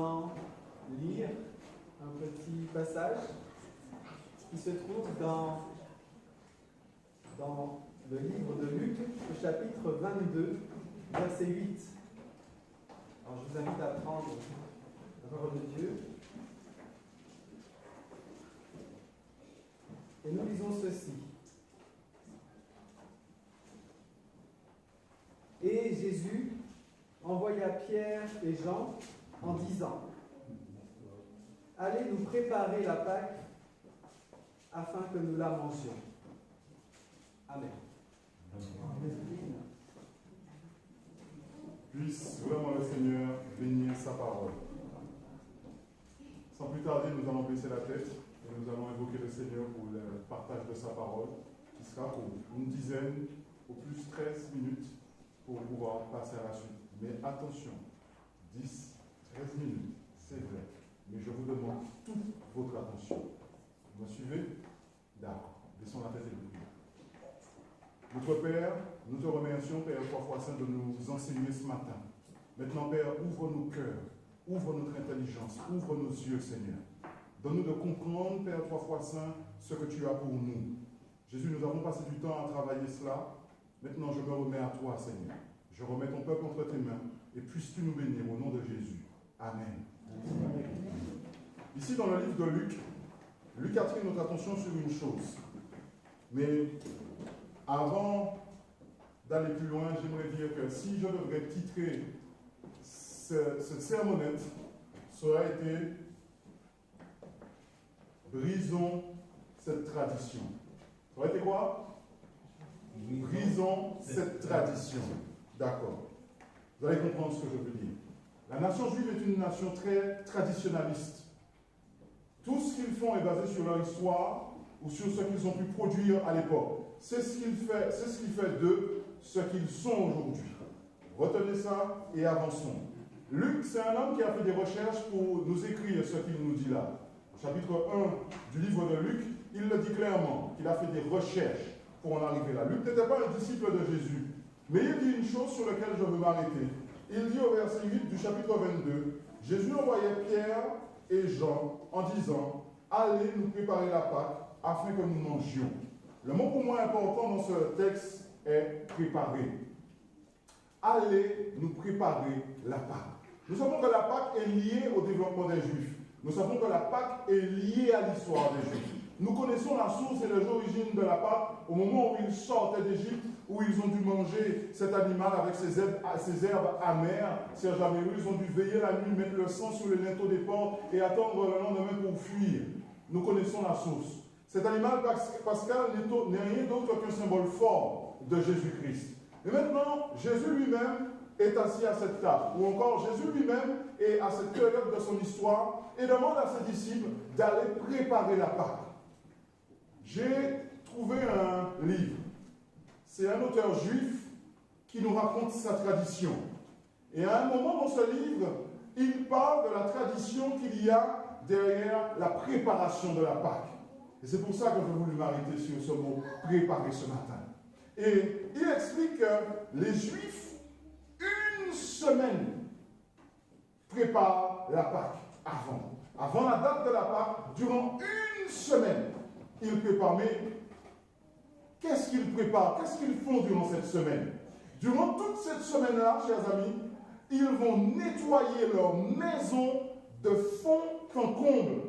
maintenant lire un petit passage qui se trouve dans le livre de Luc, au chapitre 22, verset 8. Alors je vous invite à prendre la parole de Dieu. Et nous lisons ceci. Et Jésus envoya Pierre et Jean en disant : Allez nous préparer la Pâque afin que nous la mangions. Amen. Puisse vraiment le Seigneur bénir sa parole. Sans plus tarder, nous allons baisser la tête et nous allons invoquer le Seigneur pour le partage de sa parole, qui sera pour une dizaine, au plus 13 minutes, pour pouvoir passer à la suite. Mais attention, 10, 13 minutes, c'est vrai. Mais je vous demande toute votre attention. Vous me suivez? D'accord. Baissons la tête et nous prions. Notre Père, nous te remercions, Père, 3 fois saint, de nous enseigner ce matin. Maintenant, Père, ouvre nos cœurs, ouvre notre intelligence, ouvre nos yeux, Seigneur. Donne-nous de comprendre, Père, 3 fois saint, ce que tu as pour nous. Jésus, nous avons passé du temps à travailler cela. Maintenant, je me remets à toi, Seigneur. Je remets ton peuple entre tes mains et puisses-tu nous bénir au nom de Jésus. Amen. Amen. Ici, dans le livre de Luc, Luc attire notre attention sur une chose. Mais avant d'aller plus loin, j'aimerais dire que si je devrais titrer cette sermonnette, ça aurait été « Brisons cette tradition ». Ça aurait été quoi? Brisons cette tradition. D'accord. Vous allez comprendre ce que je veux dire. La nation juive est une nation très traditionnaliste. Tout ce qu'ils font est basé sur leur histoire ou sur ce qu'ils ont pu produire à l'époque. C'est ce qui fait d'eux ce qu'ils sont aujourd'hui. Retenez ça et avançons. Luc, c'est un homme qui a fait des recherches pour nous écrire ce qu'il nous dit là. Au chapitre 1 du livre de Luc, il le dit clairement, qu'il a fait des recherches pour en arriver là. Luc n'était pas un disciple de Jésus, mais il dit une chose sur laquelle je veux m'arrêter. Il dit au verset 8 du chapitre 22, Jésus envoyait Pierre et Jean en disant : Allez nous préparer la Pâque afin que nous mangions. Le mot pour moi important dans ce texte est préparer. Allez nous préparer la Pâque. Nous savons que la Pâque est liée au développement des Juifs. Nous savons que la Pâque est liée à l'histoire des Juifs. Nous connaissons la source et les origines de la Pâque au moment où ils sortaient d'Égypte, où ils ont dû manger cet animal avec ses herbes amères. Serge Améru, ils ont dû veiller la nuit, mettre le sang sur les linteaux des portes et attendre le lendemain pour fuir. Nous connaissons la source. Cet animal pascal n'est rien d'autre qu'un symbole fort de Jésus-Christ. Et maintenant, Jésus lui-même est assis à cette table, ou encore Jésus lui-même est à cette période de son histoire et demande à ses disciples d'aller préparer la Pâque. J'ai trouvé un livre. C'est un auteur juif qui nous raconte sa tradition. Et à un moment dans ce livre, il parle de la tradition qu'il y a derrière la préparation de la Pâque. Et c'est pour ça que j'ai voulu m'arrêter sur ce mot « préparer » ce matin. Et il explique que les Juifs, une semaine, préparent la Pâque avant la date de la Pâque, durant une semaine. Ils préparent, mais qu'est-ce qu'ils préparent? Qu'est-ce qu'ils font durant cette semaine? Durant toute cette semaine-là, chers amis, ils vont nettoyer leur maison de fond en comble.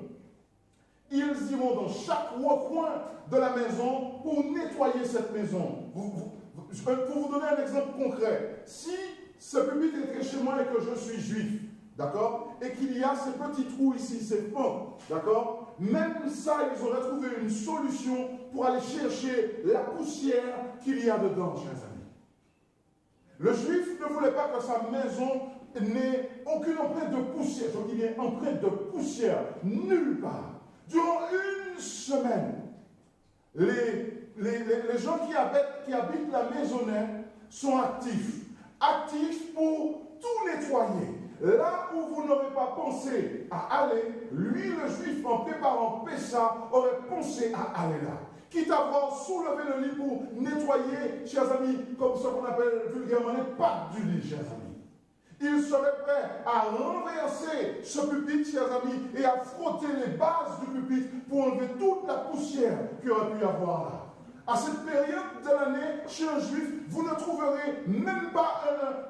Ils iront dans chaque recoin de la maison pour nettoyer cette maison. Pour vous donner un exemple concret, si ce pupitre était chez moi et que je suis juif, d'accord, et qu'il y a ces petits trous ici, ces pans, d'accord, même ça, ils auraient trouvé une solution pour aller chercher la poussière qu'il y a dedans, chers amis. Le juif ne voulait pas que sa maison n'ait aucune empreinte de poussière. Je dis bien empreinte de poussière, nulle part. Durant une semaine, les gens qui habitent la maisonnette sont actifs pour tout nettoyer. Là où vous n'aurez pas pensé à aller, lui, le juif, en préparant Pessah, aurait pensé à aller là. Quitte à avoir soulevé le lit pour nettoyer, chers amis, comme ce qu'on appelle vulgairement les pattes du lit, chers amis. Il serait prêt à renverser ce pupitre, chers amis, et à frotter les bases du pupitre pour enlever toute la poussière qu'il aurait pu y avoir là. À cette période de l'année, chez un juif, vous ne trouverez même pas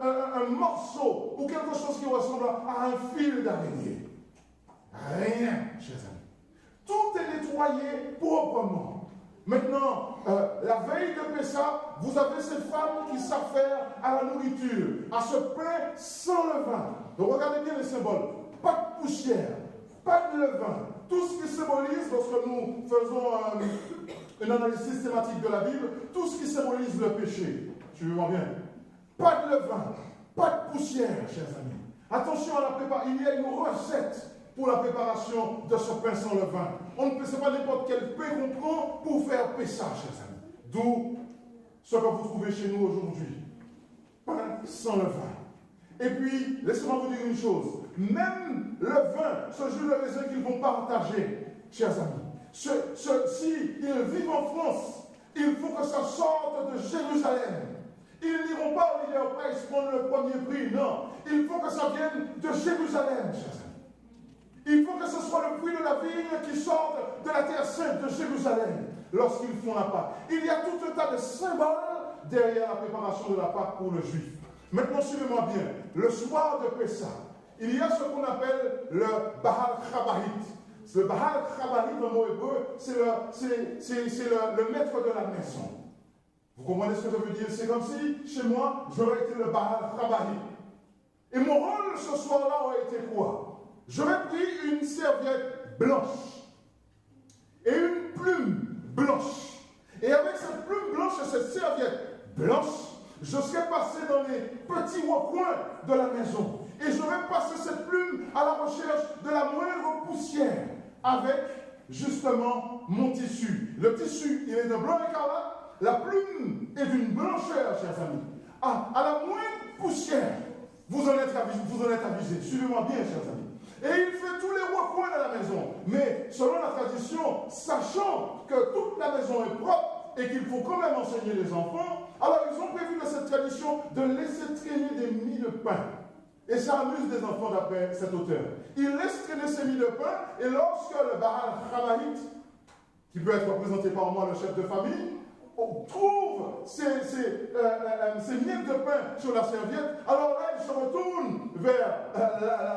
un morceau ou quelque chose qui ressemble à un fil d'araignée. Rien, chers amis. Tout est nettoyé proprement. Maintenant, la veille de Pessah, vous avez ces femmes qui savent faire à la nourriture, à ce pain sans levain. Donc regardez bien les symboles. Pas de poussière, pas de levain. Tout ce qui symbolise, lorsque nous faisons une analyse systématique de la Bible, tout ce qui symbolise le péché. Suivez-moi bien. Pas de levain, pas de poussière, chers amis. Attention à la préparation. Il y a une recette pour la préparation de ce pain sans levain. On ne peut pas n'importe quel pain qu'on prend pour faire Pessah, chers amis. D'où ce que vous trouvez chez nous aujourd'hui. Pain sans levain. Et puis, laissez-moi vous dire une chose. Même le vin, ce jus de raisin qu'ils vont partager, chers amis, s'ils vivent en France, il faut que ça sorte de Jérusalem. Ils n'iront pas au Leader Price prendre le premier prix, non. Il faut que ça vienne de Jérusalem, chers amis. Il faut que ce soit le fruit de la vigne qui sorte de la terre sainte de Jérusalem lorsqu'ils font la Pâque. Il y a tout un tas de symboles derrière la préparation de la Pâque pour le juif. Maintenant, suivez-moi bien. Le soir de Pessah, il y a ce qu'on appelle le Bahal Chabahit. Le Bahal Chabahit, en mot hébreu, c'est le maître de la maison. Vous comprenez ce que ça veut dire? C'est comme si, chez moi, j'aurais été le Bahal Chabahit. Et mon rôle ce soir-là aurait été quoi? J'aurais pris une serviette blanche et une plume blanche. Et avec cette plume blanche et cette serviette blanche, je serais passé dans les petits recoins de la maison. Et j'aurais passé cette plume à la recherche de la moindre poussière avec, justement, mon tissu. Le tissu, il est de blanc écarlate. La plume est d'une blancheur, chers amis. À la moindre poussière, vous en êtes avisés. Suivez-moi bien, chers amis. Et il fait tous les recoins de la maison. Mais selon la tradition, sachant que toute la maison est propre et qu'il faut quand même enseigner les enfants, alors ils ont prévu de cette tradition de laisser traîner des mie de pain. Et ça amuse des enfants d'après cet auteur. Ils laissent traîner ces mie de pain et lorsque le Bahal Chabahit, qui peut être représenté par moi, le chef de famille, on trouve ces miettes de pain sur la serviette, alors là, il se retourne vers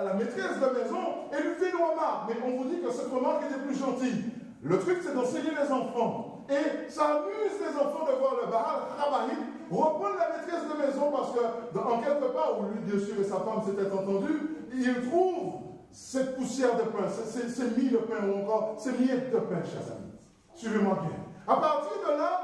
la maîtresse de la maison et lui fait une remarque. Mais on vous dit que cette remarque était plus gentille. Le truc, c'est d'enseigner les enfants. Et ça amuse les enfants de voir le Bahal Chabahit reprendre la maîtresse de maison parce que, en quelque part, où lui, bien sûr, et sa femme s'étaient entendus, il trouve cette poussière de pain, ces mie de pain ou encore ces miettes de pain, chers amis. Suivez-moi bien. À partir de là,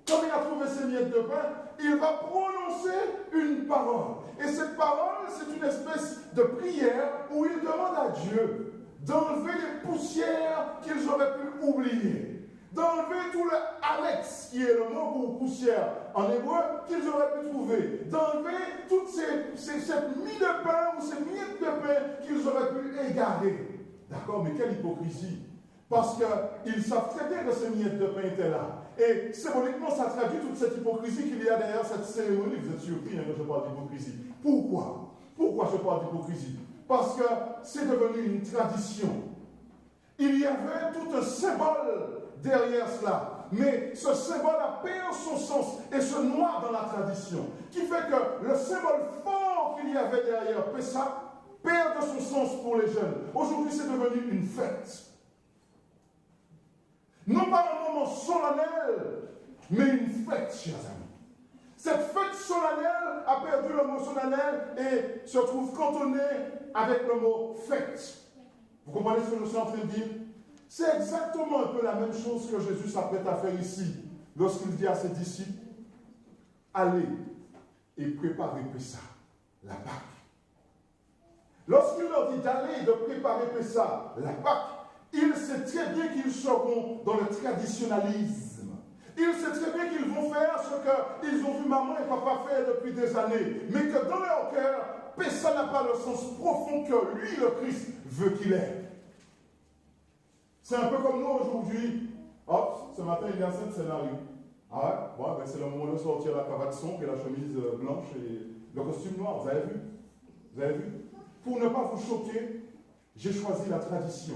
comme il a trouvé ces miettes de pain, il va prononcer une parole. Et cette parole, c'est une espèce de prière où il demande à Dieu d'enlever les poussières qu'ils auraient pu oublier. D'enlever tout le Alex, qui est le mot pour poussière en hébreu, qu'ils auraient pu trouver. D'enlever toute cette mie de pain ou ces miettes de pain qu'ils auraient pu égarer. D'accord, mais quelle hypocrisie! Parce qu'ils savent très bien que ces miettes de pain étaient là. Et symboliquement, ça traduit toute cette hypocrisie qu'il y a derrière cette cérémonie. Vous êtes surpris quand je parle d'hypocrisie. Pourquoi? Pourquoi je parle d'hypocrisie? Parce que c'est devenu une tradition. Il y avait tout un symbole derrière cela. Mais ce symbole a perdu son sens et se noie dans la tradition. Qui fait que le symbole fort qu'il y avait derrière Pessah perd de son sens pour les jeunes. Aujourd'hui, c'est devenu une fête. Non pas un moment solennel, mais une fête, chers amis. Cette fête solennelle a perdu le mot solennel et se trouve cantonnée avec le mot fête. Vous comprenez ce que je suis en train de dire? C'est exactement un peu la même chose que Jésus s'apprête à faire ici, lorsqu'il dit à ses disciples, allez et préparez Pessah, la Pâque. Lorsqu'il leur dit d'aller et de préparer Pessah, la Pâque, il sait très bien qu'ils seront dans le traditionnalisme. Il sait très bien qu'ils vont faire ce qu'ils ont vu maman et papa faire depuis des années. Mais que dans leur cœur, Pessah n'a pas le sens profond que lui, le Christ, veut qu'il ait. C'est un peu comme nous aujourd'hui. Hop, ce matin, il y a 7 scénarios. Ah ouais, bon, ben c'est le moment de sortir la cravate sombre et la chemise blanche et le costume noir, vous avez vu? Vous avez vu? Pour ne pas vous choquer, j'ai choisi la tradition.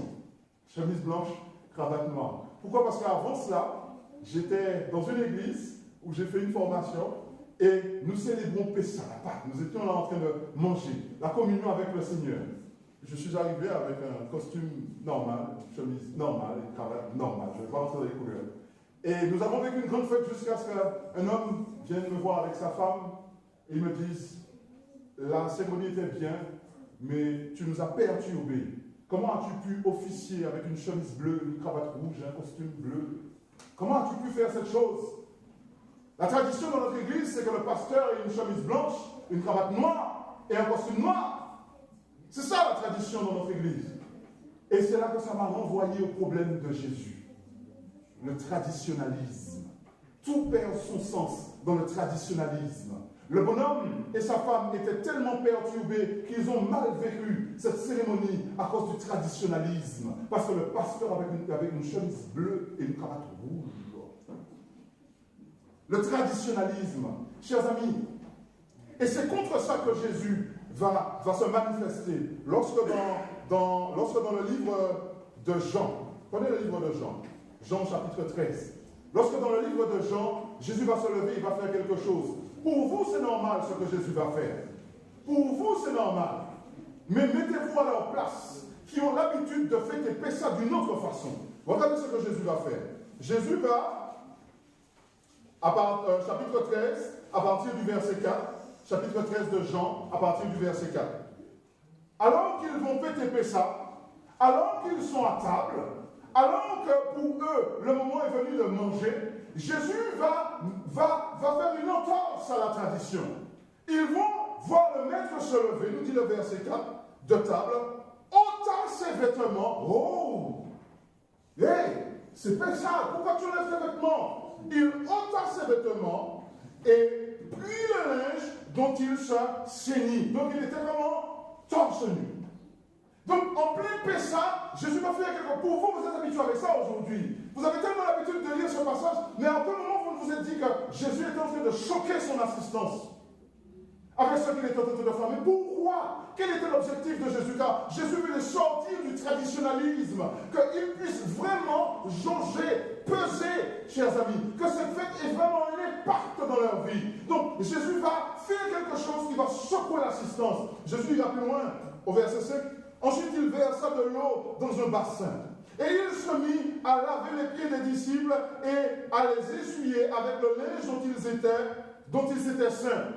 Chemise blanche, cravate noire. Pourquoi? Parce qu'avant cela, j'étais dans une église où j'ai fait une formation et nous célébrons Pessah, la Pâque. Nous étions là en train de manger, la communion avec le Seigneur. Je suis arrivé avec un costume normal, une chemise normale, une cravate normale. Je ne vais pas rentrer dans les couleurs. Et nous avons vécu une grande fête jusqu'à ce qu'un homme vienne me voir avec sa femme et me dise: la cérémonie était bien, mais tu nous as perturbés. Comment as-tu pu officier avec une chemise bleue, une cravate rouge, un costume bleu? Comment as-tu pu faire cette chose? La tradition dans notre église, c'est que le pasteur ait une chemise blanche, une cravate noire et un costume noir. C'est ça la tradition dans notre église. Et c'est là que ça m'a renvoyé au problème de Jésus. Le traditionnalisme. Tout perd son sens dans le traditionnalisme. Le bonhomme et sa femme étaient tellement perturbés qu'ils ont mal vécu cette cérémonie à cause du traditionnalisme. Parce que le pasteur avait une chemise bleue et une cravate rouge. Le traditionnalisme, chers amis, et c'est contre ça que Jésus va se manifester. Lorsque dans le livre de Jean, prenez le livre de Jean, Jean chapitre 13, lorsque dans le livre de Jean, Jésus va se lever, il va faire quelque chose. Pour vous, c'est normal ce que Jésus va faire. Pour vous, c'est normal. Mais mettez-vous à leur place, qui ont l'habitude de fêter Pessah d'une autre façon. Regardez ce que Jésus va faire. Jésus va, chapitre 13, à partir du verset 4, chapitre 13 de Jean, à partir du verset 4. Alors qu'ils vont fêter Pessah, alors qu'ils sont à table, alors que pour eux, le moment est venu de manger, Jésus va faire une entorse à la tradition. Ils vont voir le maître se lever, nous dit le verset 4, de table, ôta ses vêtements. Oh! Hey! C'est Pessah, pourquoi tu enlèves tes vêtements? Il ôta ses vêtements et prit le linge dont il se ceignit. Donc il était vraiment torse nu. Donc en plein Pessah, Jésus va faire quelque chose. Pour vous, vous êtes habitués avec ça aujourd'hui. Vous avez tellement l'habitude de lire ce passage, mais à quel moment vous vous êtes dit que Jésus est en train de choquer son assistance avec ce qu'il est en train de faire? Mais pourquoi? Quel était l'objectif de Jésus? Car Jésus voulait sortir du traditionnalisme, qu'il puisse vraiment jauger, peser, chers amis, que cette fête ait vraiment un impact dans leur vie. Donc Jésus va faire quelque chose qui va secouer l'assistance. Jésus va plus loin, au verset 5. Ensuite, il versa de l'eau dans un bassin. Et il se mit à laver les pieds des disciples et à les essuyer avec le linge dont ils étaient saints.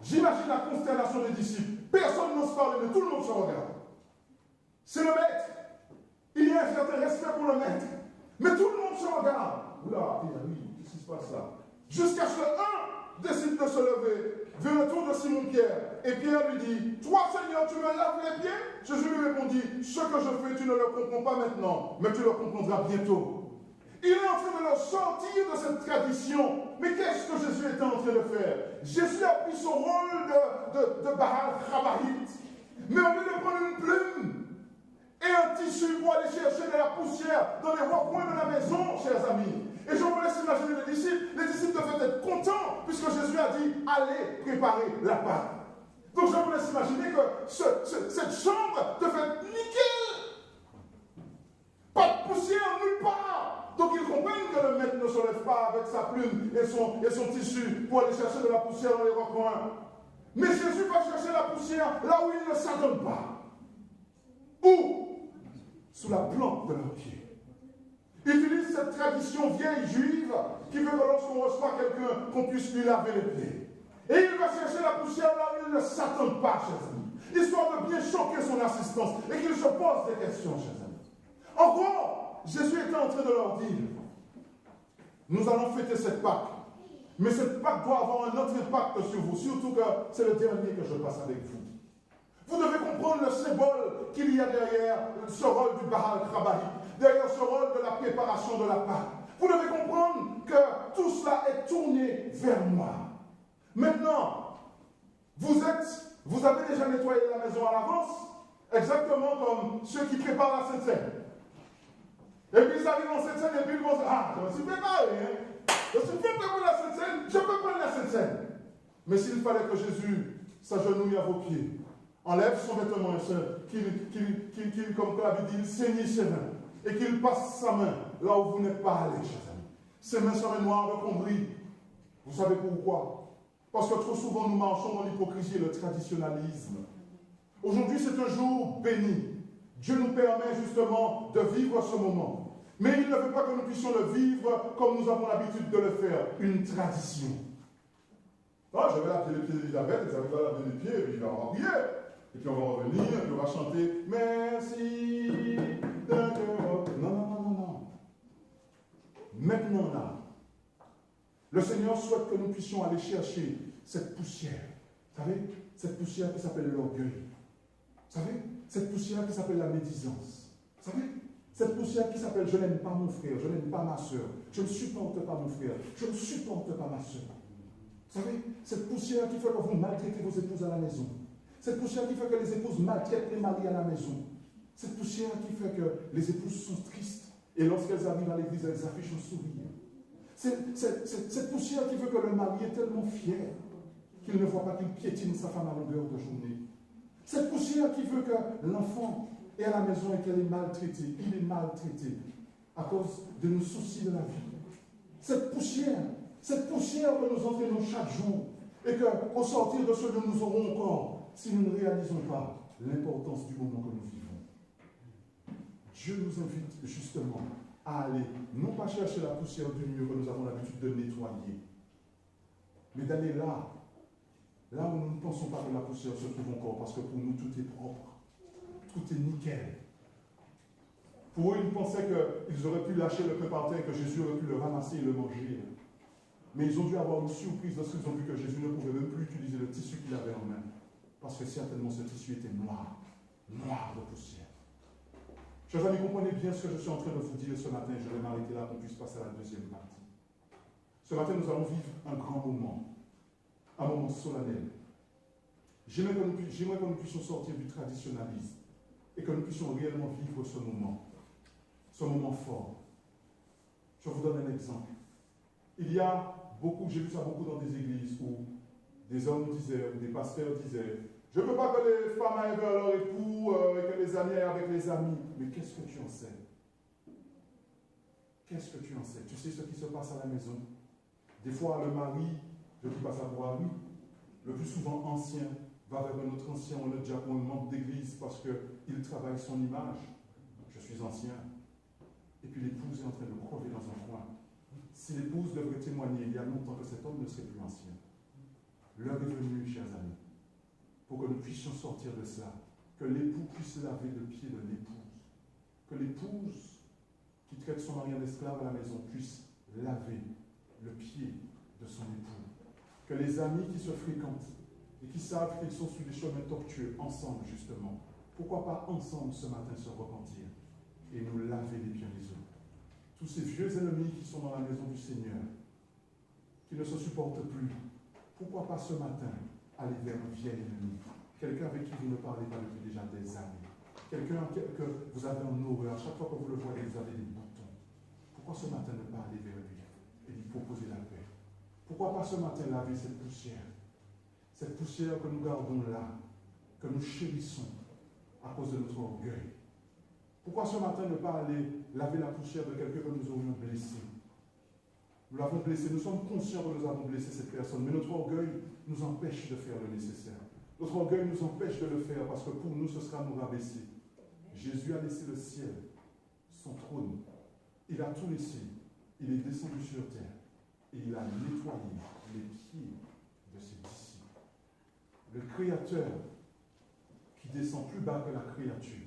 J'imagine la consternation des disciples. Personne n'ose parler, mais tout le monde se regarde. C'est le maître. Il y a un certain respect pour le maître. Mais tout le monde se regarde. Oula, oui, qu'est-ce qui se passe là? Jusqu'à ce qu'un décide de se lever, vers le tour de Simon-Pierre. Et Pierre lui dit: toi, Seigneur, tu me laves les pieds? Jésus lui répondit: ce que je fais, tu ne le comprends pas maintenant, mais tu le comprendras bientôt. Il est en train de leur sortir de cette tradition. Mais qu'est-ce que Jésus était en train de faire? Jésus a pris son rôle de Baal Chabahite. Mais au lieu de prendre une plume et un tissu pour aller chercher de la poussière dans les recoins de la maison, chers amis, et je vous laisse imaginer les disciples devaient être contents puisque Jésus a dit: allez préparer la Pâque. Donc je vous laisse imaginer que cette chambre devait être nickel. Pas de poussière nulle part. Donc ils comprennent que le maître ne se lève pas avec sa plume et son tissu pour aller chercher de la poussière dans les recoins. Mais Jésus va chercher la poussière là où il ne s'adonne pas. Où? Sous la plante de leurs pieds. Il utilise cette tradition vieille juive qui veut que lorsqu'on reçoit quelqu'un, qu'on puisse lui laver les pieds. Et il va chercher la poussière là où il ne s'attend pas, chers amis, histoire de bien choquer son assistance et qu'il se pose des questions, chers amis. En gros, Jésus était en train de leur dire: nous allons fêter cette Pâque, mais cette Pâque doit avoir un autre impact sur vous, surtout que c'est le dernier que je passe avec vous. Vous devez comprendre le symbole qu'il y a derrière ce rôle du Baal Chabahite, derrière ce rôle de la préparation de la Pâque. Vous devez comprendre que tout cela est tourné vers moi. Maintenant, vous avez déjà nettoyé la maison à l'avance, exactement comme ceux qui préparent la Sainte-Seine. Et puis ils arrivent en Sainte-Seine et puis ils vont dire: ah, je me suis préparé, hein. Je suis prêt pour la Sainte-Seine, je peux prendre la Sainte-Seine. Mais s'il fallait que Jésus s'agenouille à vos pieds, enlève son vêtement, qu'il comme la Bible dit, il saigne ses mains, et qu'il passe sa main là où vous n'êtes pas allé, chers amis. Ses mains seraient noires de combris. Vous savez pourquoi? Parce que trop souvent nous marchons dans l'hypocrisie et le traditionnalisme. Aujourd'hui, c'est un jour béni. Dieu nous permet justement de vivre ce moment. Mais il ne veut pas que nous puissions le vivre comme nous avons l'habitude de le faire, une tradition. Ah, je vais laver les pieds d'Elisabeth, Elisabeth va laver les pieds, et puis il va prier. Et puis on va revenir, et puis on va chanter merci de Dieu. Non. Maintenant là, le Seigneur souhaite que nous puissions aller chercher cette poussière. Vous savez, cette poussière qui s'appelle l'orgueil. Vous savez, cette poussière qui s'appelle la médisance. Vous savez, cette poussière qui s'appelle je n'aime pas mon frère, je n'aime pas ma soeur, je ne supporte pas mon frère, je ne supporte pas ma soeur. Vous savez, cette poussière qui fait que vous maltraitez vos épouses à la maison. Cette poussière qui fait que les épouses maltraitent les maris à la maison. Cette poussière qui fait que les épouses sont tristes et lorsqu'elles arrivent à l'église, elles affichent un sourire. Cette poussière qui fait que le mari est tellement fier qu'il ne voit pas qu'il piétine sa femme à longueur de journée. Cette poussière qui veut que l'enfant est à la maison et qu'elle est maltraitée. Il est maltraité à cause de nos soucis de la vie. Cette poussière que nous entraînons chaque jour et qu'au sortir de ce lieu, nous aurons encore si nous ne réalisons pas l'importance du moment que nous vivons. Dieu nous invite justement à aller, non pas chercher la poussière du mur que nous avons l'habitude de nettoyer, mais d'aller là où nous ne pensons pas que la poussière se trouve encore, parce que pour nous, tout est propre, tout est nickel. Pour eux, ils pensaient qu'ils auraient pu lâcher le pain par terre, que Jésus aurait pu le ramasser et le manger. Mais ils ont dû avoir une surprise lorsqu'ils ont vu que Jésus ne pouvait même plus utiliser le tissu qu'il avait en main, parce que certainement ce tissu était noir de poussière. Chers amis, comprenez bien ce que je suis en train de vous dire ce matin. Je vais m'arrêter là pour qu'on puisse passer à la deuxième partie. Ce matin, nous allons vivre un grand moment, un moment solennel. J'aimerais que nous puissions sortir du traditionnalisme et que nous puissions réellement vivre ce moment fort. Je vous donne un exemple. Il y a beaucoup, j'ai vu ça beaucoup dans des églises où des hommes disaient, ou des pasteurs disaient, je ne veux pas que les femmes aillent vers leur époux et que les amis aillent avec les amis. Mais qu'est-ce que tu en sais? Qu'est-ce que tu en sais? Tu sais ce qui se passe à la maison? Des fois, le mari, je dis pas ça pour Harry, le plus souvent ancien, va vers un autre ancien, on est déjà pour un membre d'église parce qu'il travaille son image. Je suis ancien. Et puis l'épouse est en train de crever dans un coin. Si l'épouse devrait témoigner, il y a longtemps que cet homme ne serait plus ancien. L'heure est venue, chers amis, pour que nous puissions sortir de cela, que l'époux puisse laver le pied de l'épouse, que l'épouse qui traite son mari en esclave à la maison puisse laver le pied de son époux, que les amis qui se fréquentent et qui savent qu'ils sont sur des chemins tortueux, ensemble justement, pourquoi pas ensemble ce matin se repentir et nous laver les pieds les autres. Tous ces vieux ennemis qui sont dans la maison du Seigneur, qui ne se supportent plus, pourquoi pas ce matin aller vers un vieil ennemi, quelqu'un avec qui vous ne parlez pas depuis déjà des années, quelqu'un que vous avez en horreur, à chaque fois que vous le voyez, vous avez des boutons. Pourquoi ce matin ne pas aller vers lui et lui proposer la paix? Pourquoi pas ce matin laver cette poussière que nous gardons là, que nous chérissons à cause de notre orgueil? Pourquoi ce matin ne pas aller laver la poussière de quelqu'un que nous aurions blessé? Nous l'avons blessé, nous sommes conscients que nous avons blessé cette personne, mais notre orgueil nous empêche de faire le nécessaire. Notre orgueil nous empêche de le faire parce que pour nous, ce sera nous rabaisser. Jésus a laissé le ciel, son trône. Il a tout laissé. Il est descendu sur terre et il a nettoyé les pieds de ses disciples. Le Créateur qui descend plus bas que la créature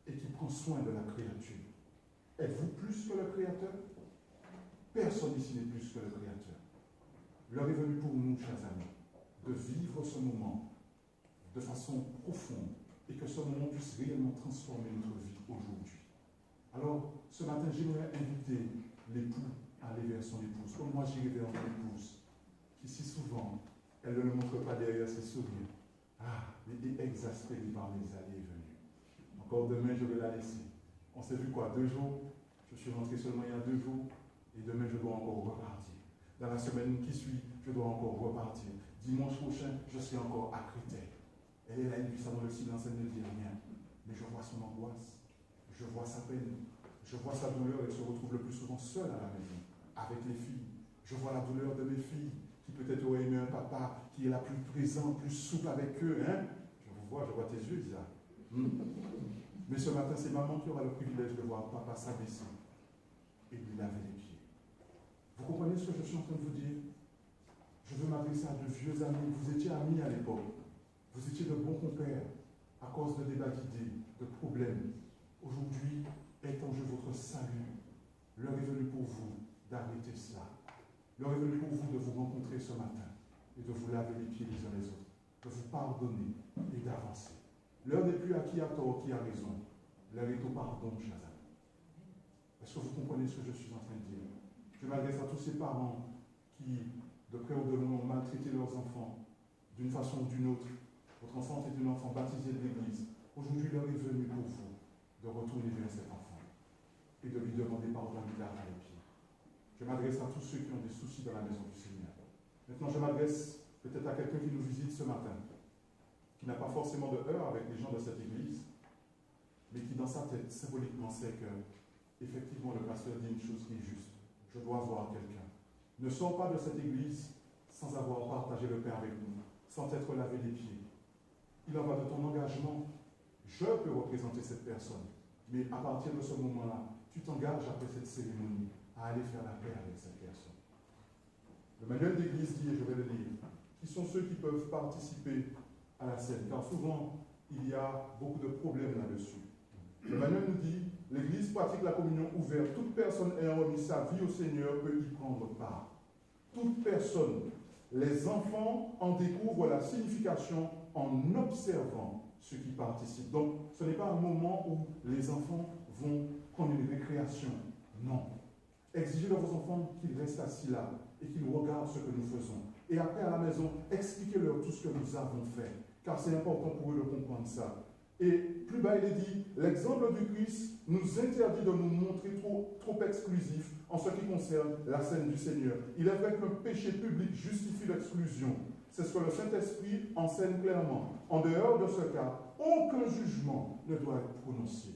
et qui prend soin de la créature. Êtes-vous plus que le Créateur? Personne ici n'est plus que le Créateur. L'heure est venue pour nous, chers amis, de vivre ce moment de façon profonde et que ce moment puisse réellement transformer notre vie aujourd'hui. Alors, ce matin, j'aimerais inviter l'époux à aller vers son épouse, comme moi j'irai vers mon épouse, qui si souvent, elle ne le montre pas derrière ses sourires. Ah, elle est exaspérée par mes allées et venues. Encore demain, je vais la laisser. On s'est vu quoi, 2 jours? Je suis rentré seulement il y a 2 jours. Et demain, je dois encore repartir. Dans la semaine qui suit, je dois encore repartir. Dimanche prochain, je serai encore à Créteil. Elle est là, elle vit ça dans le silence, elle ne dit rien. Mais je vois son angoisse, je vois sa peine, je vois sa douleur. Elle se retrouve le plus souvent seule à la maison, avec les filles. Je vois la douleur de mes filles, qui peut-être auraient aimé un papa qui est là plus présent, plus souple avec eux. Hein? Je vois tes yeux, Isa. Mais ce matin, c'est maman qui aura le privilège de voir papa s'abaisser et lui laver les pieds. Vous comprenez ce que je suis en train de vous dire? Je veux m'adresser à de vieux amis. Vous étiez amis à l'époque. Vous étiez de bons compères à cause de débats d'idées, de problèmes. Aujourd'hui est en jeu votre salut. L'heure est venue pour vous d'arrêter cela. L'heure est venue pour vous de vous rencontrer ce matin et de vous laver les pieds les uns les autres, de vous pardonner et d'avancer. L'heure n'est plus à qui a tort, qui a raison. L'heure est au pardon, chers amis. Est-ce que vous comprenez ce que je suis en train de dire? Je m'adresse à tous ces parents qui, de près ou de loin, ont maltraité leurs enfants d'une façon ou d'une autre. Votre enfant est un enfant baptisé de l'Église. Aujourd'hui, l'heure est venue pour vous de retourner vers cet enfant et de lui demander pardon et de laver les pieds. Je m'adresse à tous ceux qui ont des soucis dans la maison du Seigneur. Maintenant, je m'adresse peut-être à quelqu'un qui nous visite ce matin, qui n'a pas forcément de heurts avec les gens de cette Église, mais qui dans sa tête, symboliquement, sait que, effectivement, le pasteur dit une chose qui est juste. Je dois voir quelqu'un. Ne sors pas de cette Église sans avoir partagé le pain avec nous, sans t'être lavé les pieds. Il en va de ton engagement. Je peux représenter cette personne, mais à partir de ce moment-là, tu t'engages après cette cérémonie à aller faire la paix avec cette personne. Le manuel d'Église dit, et je vais le lire, qui sont ceux qui peuvent participer à la scène, car souvent, il y a beaucoup de problèmes là-dessus. Le manuel nous dit, l'Église pratique la communion ouverte. Toute personne ayant remis sa vie au Seigneur peut y prendre part. Toute personne. Les enfants en découvrent la signification en observant ceux qui participent. Donc, ce n'est pas un moment où les enfants vont prendre une récréation. Non. Exigez de vos enfants qu'ils restent assis là et qu'ils regardent ce que nous faisons. Et après, à la maison, expliquez-leur tout ce que nous avons fait. Car c'est important pour eux de comprendre ça. Et plus bas, il est dit, l'exemple du Christ nous interdit de nous montrer trop exclusifs en ce qui concerne la scène du Seigneur. Il est vrai que le péché public justifie l'exclusion. C'est ce que le Saint-Esprit enseigne clairement. En dehors de ce cas, aucun jugement ne doit être prononcé.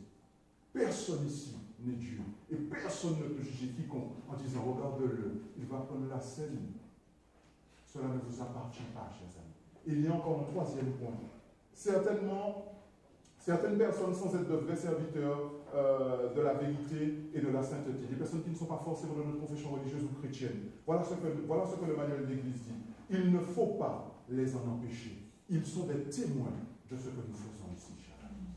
Personne ici n'est Dieu. Et personne ne peut juger quiconque en disant, regarde-le, il va prendre la scène. Cela ne vous appartient pas, chers amis. Il y a encore un troisième point. Certaines personnes, sans être de vrais serviteurs de la vérité et de la sainteté, des personnes qui ne sont pas forcément de notre confession religieuse ou chrétienne, voilà ce que le manuel d'Église dit. Il ne faut pas les en empêcher. Ils sont des témoins de ce que nous faisons ici, chers amis.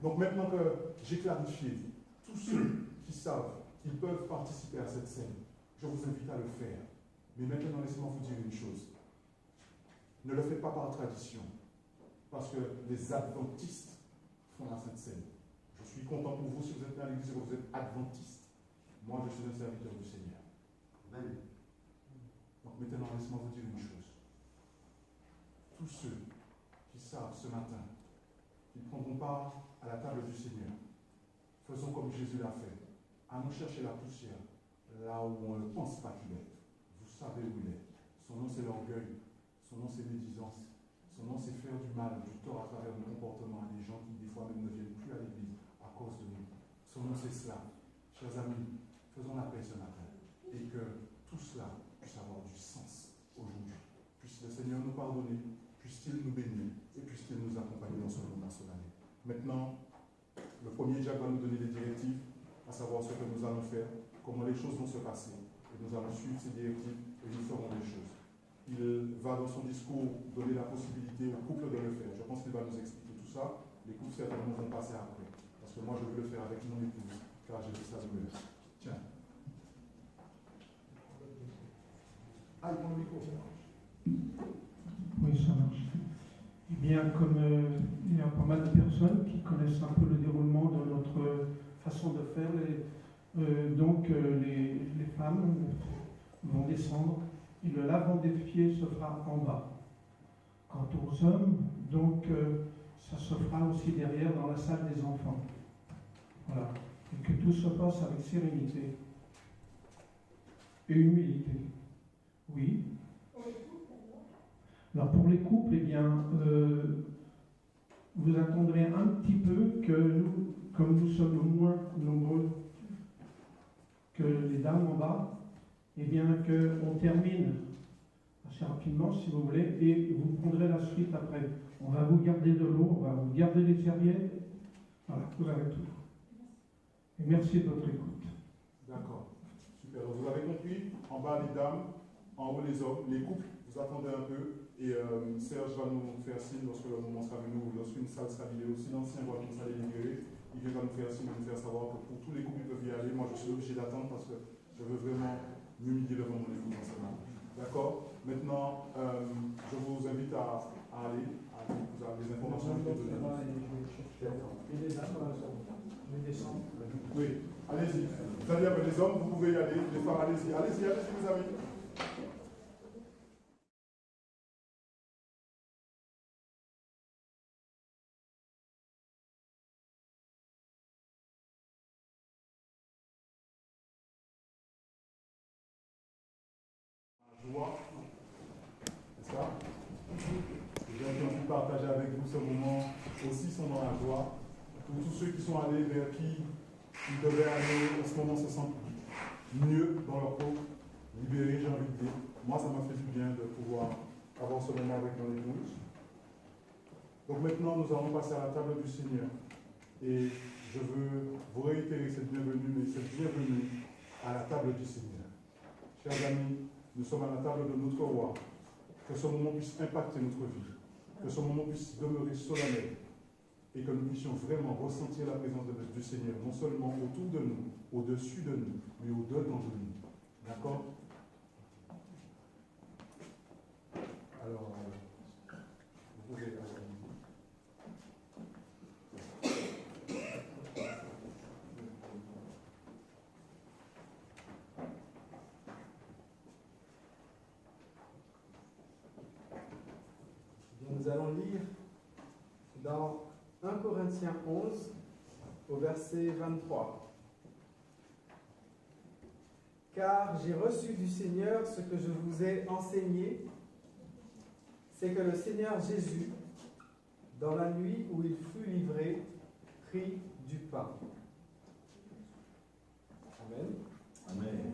Donc maintenant que j'ai clarifié tous ceux qui savent qu'ils peuvent participer à cette scène, je vous invite à le faire. Mais maintenant, laissez-moi vous dire une chose. Ne le faites pas par tradition, parce que les adventistes font la Sainte Seine. Je suis content pour vous si vous êtes à l'église et que vous êtes adventiste. Moi, je suis un serviteur du Seigneur. Amen. Donc maintenant, laissez-moi vous dire une chose. Tous ceux qui savent ce matin qu'ils prendront part à la table du Seigneur, faisons comme Jésus l'a fait. Allons chercher la poussière là où on ne pense pas qu'il est. Vous savez où il est. Son nom, c'est l'orgueil. Son nom, c'est médisance. Son nom, c'est faire du mal, du tort à travers nos comportements à des gens qui, des fois, même ne viennent plus à l'église à cause de nous. Son nom, c'est cela. Chers amis, faisons la paix ce matin. Et que tout cela puisse avoir du sens aujourd'hui. Puisse le Seigneur nous pardonner, puisse-t-il nous bénir et puisse-t-il nous accompagner dans ce moment solennel. Maintenant, le premier Jacques va nous donner des directives, à savoir ce que nous allons faire, comment les choses vont se passer. Et nous allons suivre ces directives et nous ferons des choses. Il va dans son discours donner la possibilité au couple de le faire. Je pense qu'il va nous expliquer tout ça. Les couples certainement vont passer après. Parce que moi je veux le faire avec mon épouse, car j'ai vu ça de me. Tiens. Ah, il prend le micro. Oui, ça marche. Eh bien, comme il y a pas mal de personnes qui connaissent un peu le déroulement de notre façon de faire, les femmes vont descendre. Et le lavement des pieds se fera en bas. Quant aux hommes, ça se fera aussi derrière dans la salle des enfants. Voilà. Et que tout se passe avec sérénité et humilité. Oui. Alors pour les couples, eh bien, vous attendrez un petit peu que nous, comme nous sommes moins nombreux que les dames en bas, eh bien qu'on termine assez rapidement si vous voulez, et vous prendrez la suite après. On va vous garder de l'eau, on va vous garder les serviettes. Voilà, vous avez tout. Et merci de votre écoute. D'accord. Super. Donc, vous avez compris, en bas les dames, en haut les hommes, les couples, vous attendez un peu. Et Serge va nous faire signe lorsque le moment sera venu, lorsqu'une salle sera libérée, aussi l'ancien voit qu'une salle est libérée, il viendra nous faire signe, nous faire savoir que pour tous les couples ils peuvent y aller. Moi je suis obligé d'attendre parce que je veux vraiment m'humilier devant mon épouse en ce moment. D'accord. Maintenant, je vous invite à aller, vous avez les informations que je vais donner. Oui, allez-y. Vous allez avec les hommes, vous pouvez y aller, les femmes, allez-y, allez-y, allez-y les amis. Joie, c'est ça? J'ai envie de partager avec vous ce moment aussi sont dans la joie. Pour tous ceux qui sont allés vers qui ils devaient aller en ce moment se sentent mieux dans leur peau, libérés, j'ai envie de dire. Moi, ça m'a fait du bien de pouvoir avoir ce moment avec mon épouse. Donc maintenant, nous allons passer à la table du Seigneur. Et je veux vous réitérer cette bienvenue, mais cette bienvenue à la table du Seigneur. Chers amis, nous sommes à la table de notre roi. Que ce moment puisse impacter notre vie. Que ce moment puisse demeurer solennel. Et que nous puissions vraiment ressentir la présence du Seigneur, non seulement autour de nous, au-dessus de nous, mais au-dedans de nous. D'accord? Alors, vous pouvez aller. Nous allons lire dans 1 Corinthiens 11 au verset 23. Car j'ai reçu du Seigneur ce que je vous ai enseigné, c'est que le Seigneur Jésus, dans la nuit où il fut livré, prit du pain. Amen. Amen.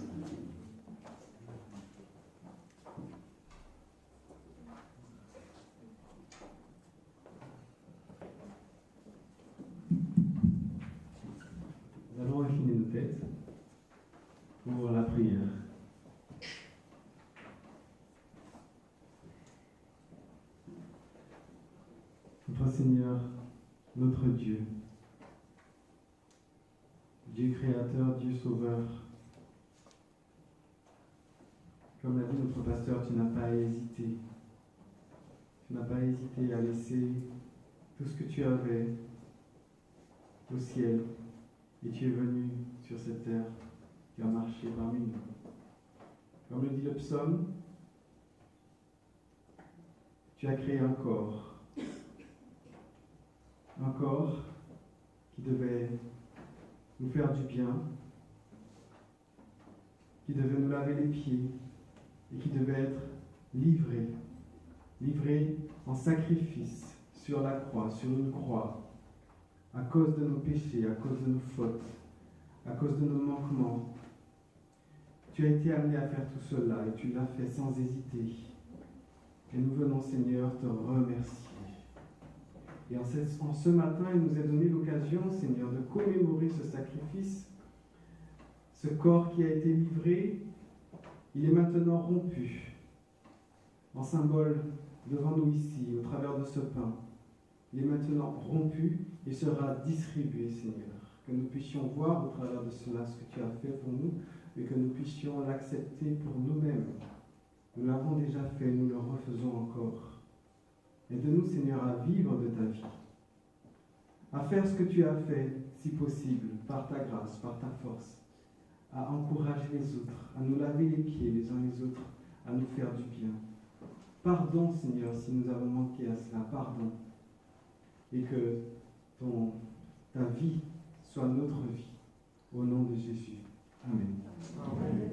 Nous allons incliner nos têtes pour la prière. Notre Seigneur, notre Dieu, Dieu créateur, Dieu sauveur, comme l'a dit notre pasteur, tu n'as pas hésité. Tu n'as pas hésité à laisser tout ce que tu avais au ciel et tu es venu sur cette terre, tu as marché parmi nous. Comme le dit le psaume, tu as créé un corps qui devait nous faire du bien, qui devait nous laver les pieds et qui devait être livré en sacrifice sur la croix, sur une croix, à cause de nos péchés, à cause de nos fautes, à cause de nos manquements. Tu as été amené à faire tout cela et tu l'as fait sans hésiter. Et nous venons, Seigneur, te remercier. Et en ce matin, il nous est donné l'occasion, Seigneur, de commémorer ce sacrifice. Ce corps qui a été livré, il est maintenant rompu, en symbole devant nous ici, au travers de ce pain. Il est maintenant rompu et sera distribué, Seigneur. Que nous puissions voir au travers de cela ce que tu as fait pour nous, et que nous puissions l'accepter pour nous-mêmes. Nous l'avons déjà fait, nous le refaisons encore. Aide-nous, Seigneur, à vivre de ta vie, à faire ce que tu as fait, si possible, par ta grâce, par ta force, à encourager les autres, à nous laver les pieds les uns les autres, à nous faire du bien. Pardon, Seigneur, si nous avons manqué à cela, pardon. Et que ta vie soit notre vie, au nom de Jésus. Amen. Amen.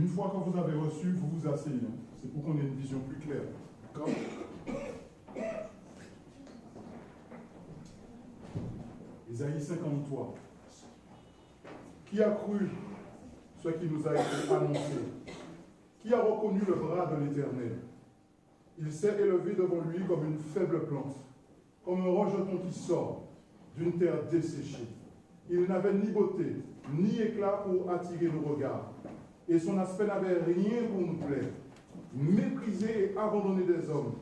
Une fois que vous avez reçu, vous vous asseyez. C'est pour qu'on ait une vision plus claire. D'accord? Isaïe 53. Qui a cru ce qui nous a été annoncé? Qui a reconnu le bras de l'Éternel? Il s'est élevé devant lui comme une faible plante, comme un rejeton qui sort d'une terre desséchée. Il n'avait ni beauté, ni éclat pour attirer nos regards, et son aspect n'avait rien pour nous plaire. Méprisé et abandonné des hommes,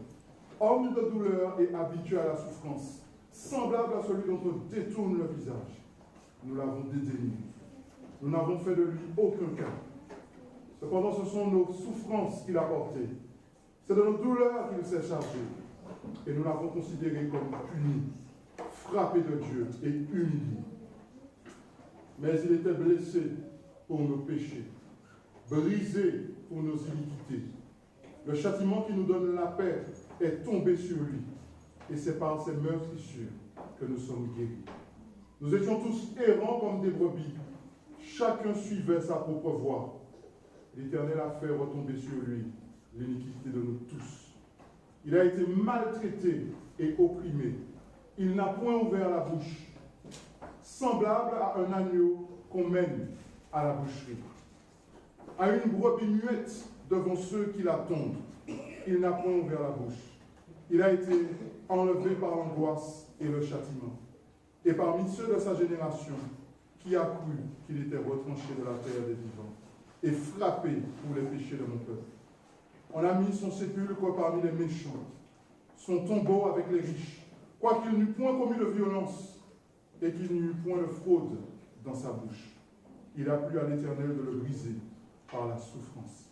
homme de douleur et habitué à la souffrance, semblable à celui dont on détourne le visage. Nous l'avons dédaigné. Nous n'avons fait de lui aucun cas. Cependant, ce sont nos souffrances qu'il a portées. C'est de nos douleurs qu'il s'est chargé. Et nous l'avons considéré comme puni, frappé de Dieu et humilié. Mais il était blessé pour nos péchés, brisé pour nos iniquités. Le châtiment qui nous donne la paix est tombé sur lui. Et c'est par ses meurtrissures que nous sommes guéris. Nous étions tous errants comme des brebis. Chacun suivait sa propre voie. L'Éternel a fait retomber sur lui l'iniquité de nous tous. Il a été maltraité et opprimé. Il n'a point ouvert la bouche. Semblable à un agneau qu'on mène à la boucherie. À une brebis muette devant ceux qui l'attendent. Il n'a point ouvert la bouche. Il a été enlevé par l'angoisse et le châtiment. Et parmi ceux de sa génération, qui a cru qu'il était retranché de la terre des vivants et frappé pour les péchés de mon peuple. On a mis son sépulcre parmi les méchants, son tombeau avec les riches, quoiqu'il n'eût point commis de violence et qu'il n'y eût point de fraude dans sa bouche. Il a plu à l'Éternel de le briser par la souffrance.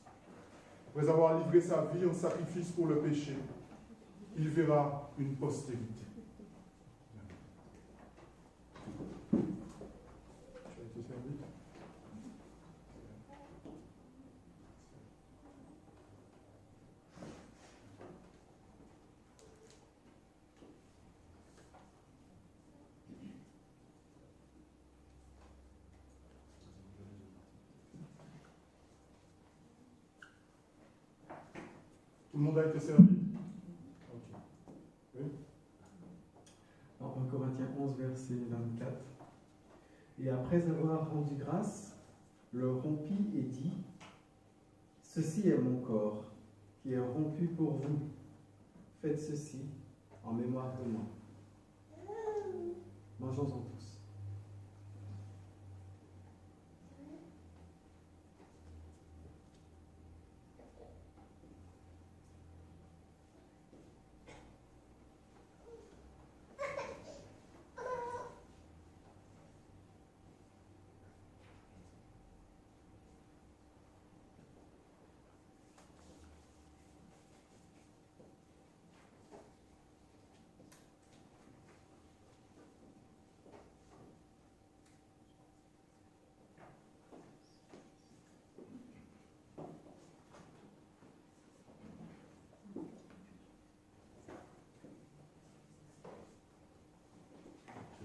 Après avoir livré sa vie en sacrifice pour le péché, il verra une postérité. Tu as été servi? Tout le monde a été servi? Ok. Oui? En 1 Corinthiens 11, verset 24. Et après avoir rendu grâce, le rompit et dit: Ceci est mon corps, qui est rompu pour vous. Faites ceci en mémoire de moi. Mangeons-en tous.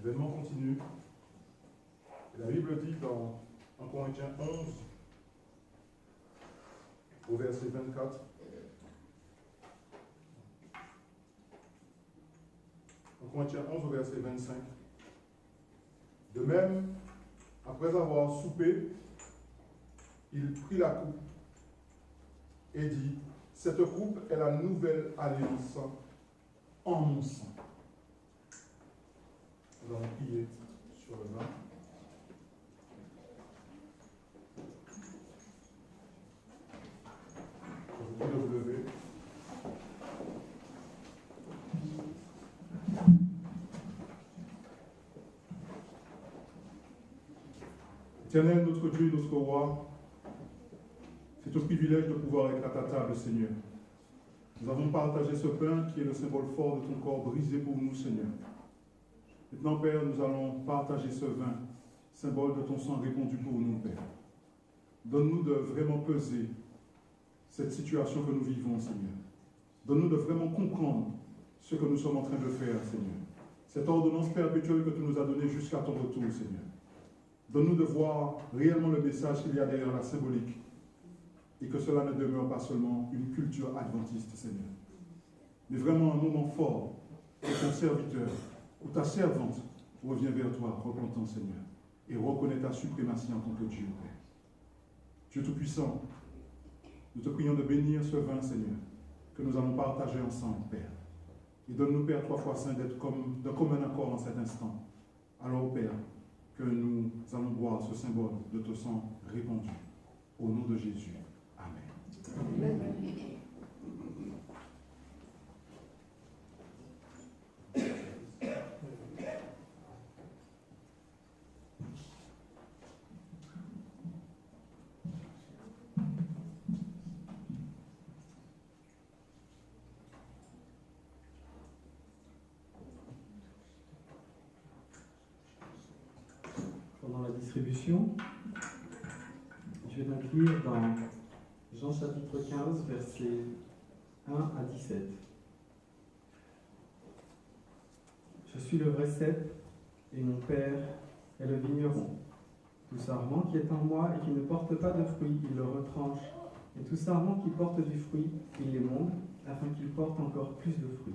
L'événement continue. Et la Bible dit dans 1 Corinthiens 11, au verset 24, 1 Corinthiens 11 au verset 25. De même, après avoir soupé, il prit la coupe et dit: Cette coupe est la nouvelle alliance en mon sang. Nous allons prier sur le vin. Je vous prie de vous lever. Éternel, notre Dieu et notre Roi, c'est un privilège de pouvoir être à ta table, Seigneur. Nous avons partagé ce pain qui est le symbole fort de ton corps brisé pour nous, Seigneur. Maintenant, Père, nous allons partager ce vin, symbole de ton sang répandu pour nous, Père. Donne-nous de vraiment peser cette situation que nous vivons, Seigneur. Donne-nous de vraiment comprendre ce que nous sommes en train de faire, Seigneur. Cette ordonnance perpétuelle que tu nous as donnée jusqu'à ton retour, Seigneur. Donne-nous de voir réellement le message qu'il y a derrière la symbolique. et que cela ne demeure pas seulement une culture adventiste, Seigneur, mais vraiment un moment fort où ton serviteur ou ta servante revient vers toi, repentant, Seigneur, et reconnaît ta suprématie en tant que Dieu, Père. Dieu Tout-Puissant, nous te prions de bénir ce vin, Seigneur, que nous allons partager ensemble, Père. Et donne-nous, Père, 3 fois saint, d'être d'un commun accord en cet instant. Alors, Père, que nous allons boire ce symbole de ton sang répandu. Au nom de Jésus. Amen. Amen. Pendant la distribution, je vais donc lire dans Jean chapitre 15, versets 1 à 17. Je suis le vrai cep et mon Père est le vigneron. Tout sarment qui est en moi et qui ne porte pas de fruit, il le retranche. Et tout sarment qui porte du fruit, il l'émonde, afin qu'il porte encore plus de fruits.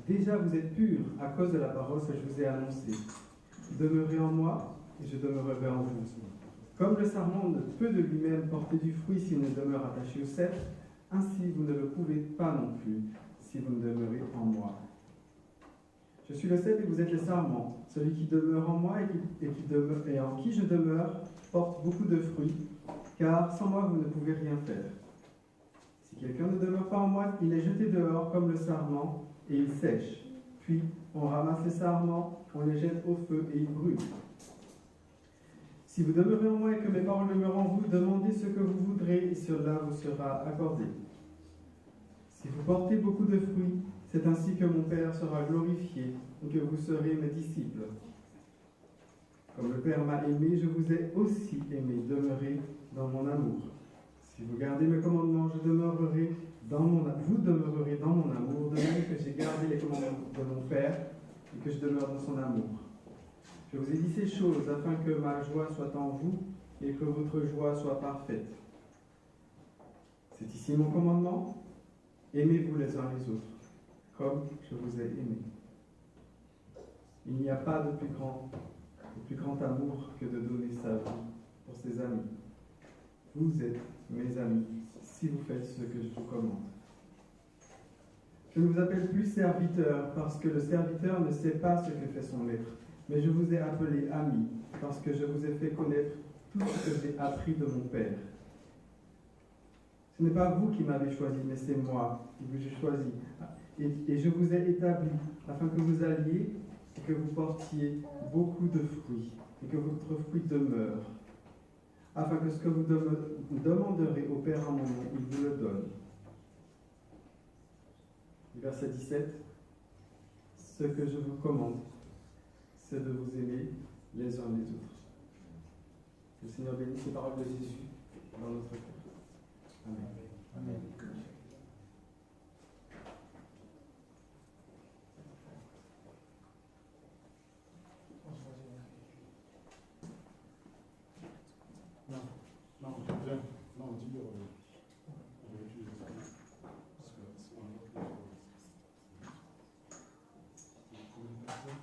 Déjà vous êtes purs à cause de la parole que je vous ai annoncée. Demeurez en moi et je demeurerai en vous. Comme le sarment ne peut de lui-même porter du fruit s'il ne demeure attaché au cep, ainsi vous ne le pouvez pas non plus si vous ne demeurez en moi. Je suis le cep et vous êtes les sarments. Celui qui demeure en moi et en qui je demeure porte beaucoup de fruits, car sans moi vous ne pouvez rien faire. Si quelqu'un ne demeure pas en moi, il est jeté dehors comme le sarment et il sèche. Puis on ramasse les sarments, on les jette au feu et ils brûlent. Si vous demeurez en moi et que mes paroles demeurent en vous, demandez ce que vous voudrez et cela vous sera accordé. Si vous portez beaucoup de fruits, c'est ainsi que mon Père sera glorifié et que vous serez mes disciples. Comme le Père m'a aimé, je vous ai aussi aimé. Demeurez dans mon amour. Si vous gardez mes commandements, vous demeurerez dans mon amour, de même que j'ai gardé les commandements de mon Père et que je demeure dans son amour. Je vous ai dit ces choses afin que ma joie soit en vous et que votre joie soit parfaite. C'est ici mon commandement. Aimez-vous les uns les autres, comme je vous ai aimé. Il n'y a pas de plus grand amour que de donner sa vie pour ses amis. Vous êtes mes amis si vous faites ce que je vous commande. Je ne vous appelle plus serviteur parce que le serviteur ne sait pas ce que fait son maître, mais je vous ai appelé ami parce que je vous ai fait connaître tout ce que j'ai appris de mon Père. Ce n'est pas vous qui m'avez choisi, mais c'est moi qui vous ai choisi. Et je vous ai établi afin que vous alliez et que vous portiez beaucoup de fruits et que votre fruit demeure, afin que ce que vous demanderez au Père en mon nom, il vous le donne. Verset 17. Ce que je vous commande, c'est de vous aimer les uns les autres. Le Seigneur bénisse ces paroles de Jésus dans notre cœur. Amen. Amen. Non, dis-le. On va utiliser ça. Parce que c'est un autre chose. Combien de personnes?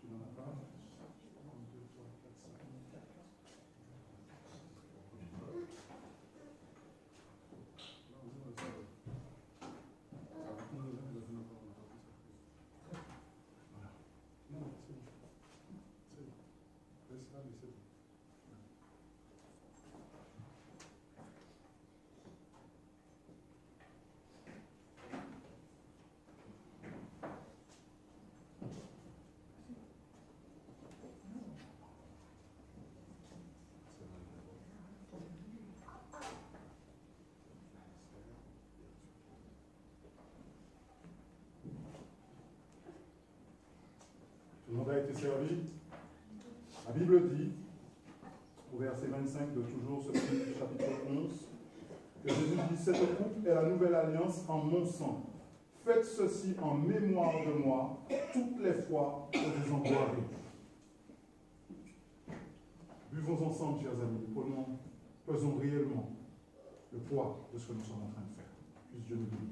Tu n'en as pas? 1, 2, 3, 4, 5. Tout le monde a été servi. La Bible dit, au verset 25 de toujours ce chapitre 11, que Jésus dit, cette coupe est la nouvelle alliance en mon sang. Faites ceci en mémoire de moi toutes les fois que vous en boirez. Buvons ensemble, chers amis, pesons réellement le poids de ce que nous sommes en train de faire. Puisse Dieu nous bénir.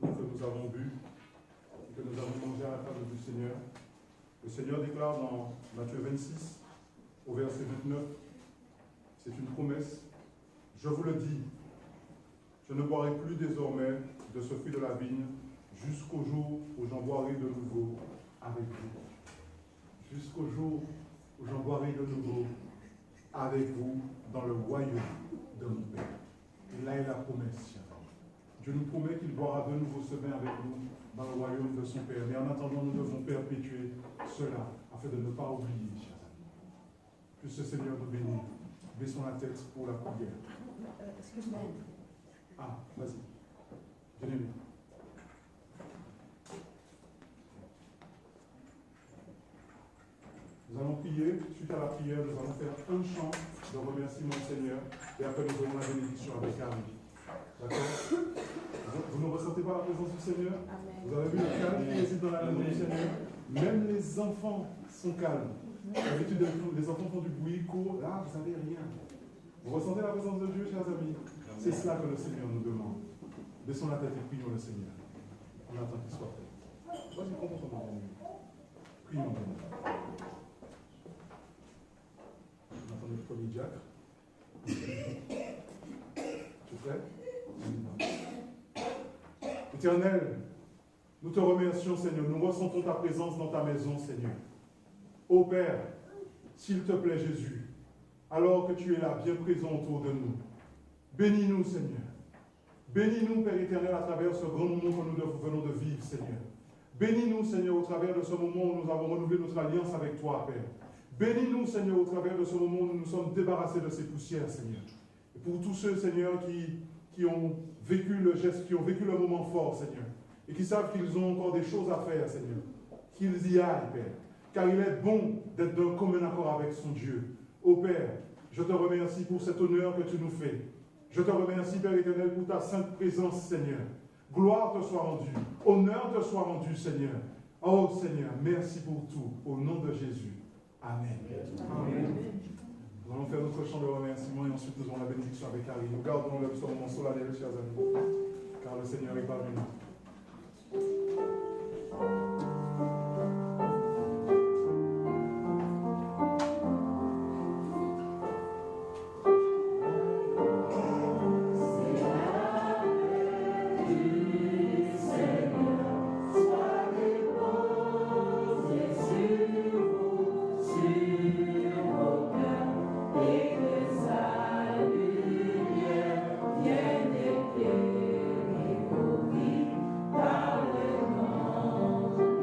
Que nous avons bu et que nous avons mangé à la table du Seigneur. Le Seigneur déclare dans Matthieu 26, au verset 29, c'est une promesse. Je vous le dis, je ne boirai plus désormais de ce fruit de la vigne jusqu'au jour où j'en boirai de nouveau avec vous. Jusqu'au jour où j'en boirai de nouveau avec vous dans le royaume de mon Père. Et là est la promesse, chers amis. Dieu nous promet qu'il boira de nouveau ce vin avec nous dans le royaume de son Père. Mais en attendant, nous devons perpétuer cela afin de ne pas oublier, chers amis. Puisse ce Seigneur nous bénir. Baissons la tête pour la prière. Excuse-moi. Ah, vas-y. Bien-aimé. Nous allons prier. Suite à la prière, nous allons faire un chant de remerciement au Seigneur. Et après, nous aurons la bénédiction avec Harry. D'accord? Vous ne ressentez pas la présence du Seigneur? Amen. Vous avez vu le calme qui réside dans la maison du Seigneur? Même les enfants sont calmes. D'habitude, les enfants font du bruit, courent. Là, vous n'avez rien. Vous ressentez la présence de Dieu, chers amis? C'est cela que le Seigneur nous demande. Baissons la tête et prions le Seigneur. On attend qu'il soit prêt. Vas-y, prends ton nom. Prions le Seigneur. On attend notre premier diacre. Tu es prêt? Éternel, nous te remercions, Seigneur. Nous ressentons ta présence dans ta maison, Seigneur. Ô Père, s'il te plaît, Jésus, alors que tu es là, bien présent autour de nous, bénis-nous, Seigneur. Bénis-nous, Père éternel, à travers ce grand moment que nous venons de vivre, Seigneur. Bénis-nous, Seigneur, au travers de ce moment où nous avons renouvelé notre alliance avec toi, Père. Bénis-nous, Seigneur, au travers de ce moment où nous nous sommes débarrassés de ces poussières, Seigneur. Et pour tous ceux, Seigneur, qui ont vécu le geste, qui ont vécu le moment fort, Seigneur, et qui savent qu'ils ont encore des choses à faire, Seigneur, qu'ils y aillent, Père. Car il est bon d'être d'un commun accord avec son Dieu. Ô Père, je te remercie pour cet honneur que tu nous fais. Je te remercie, Père éternel, pour ta sainte présence, Seigneur. Gloire te soit rendue, honneur te soit rendu, Seigneur. Oh Seigneur, merci pour tout. Au nom de Jésus. Amen. Amen. Nous allons faire notre chant de remerciement et ensuite nous aurons la bénédiction avec Harry. Nous gardons ce moment solennel, chers amis, car le Seigneur est parmi nous. Vienne éclairer vos vies par le nom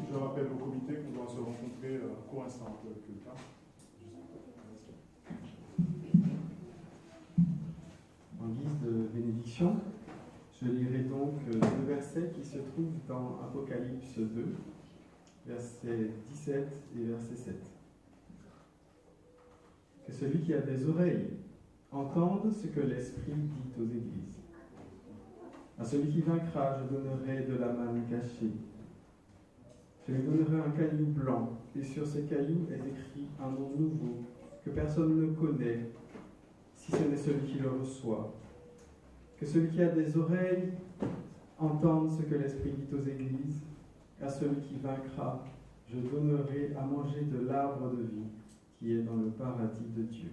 je rappelle au comité qu'on doit se rencontrer pour l'instant après le culte. En guise de bénédiction, je lirai donc deux versets qui se trouvent dans Apocalypse 2, versets 17 et verset 7. Que celui qui a des oreilles entende ce que l'Esprit dit aux églises. À celui qui vaincra, je donnerai de la manne cachée. Je lui donnerai un caillou blanc, et sur ce caillou est écrit un nom nouveau que personne ne connaît, si ce n'est celui qui le reçoit. Que celui qui a des oreilles entende ce que l'Esprit dit aux églises. À celui qui vaincra, je donnerai à manger de l'arbre de vie qui est dans le paradis de Dieu.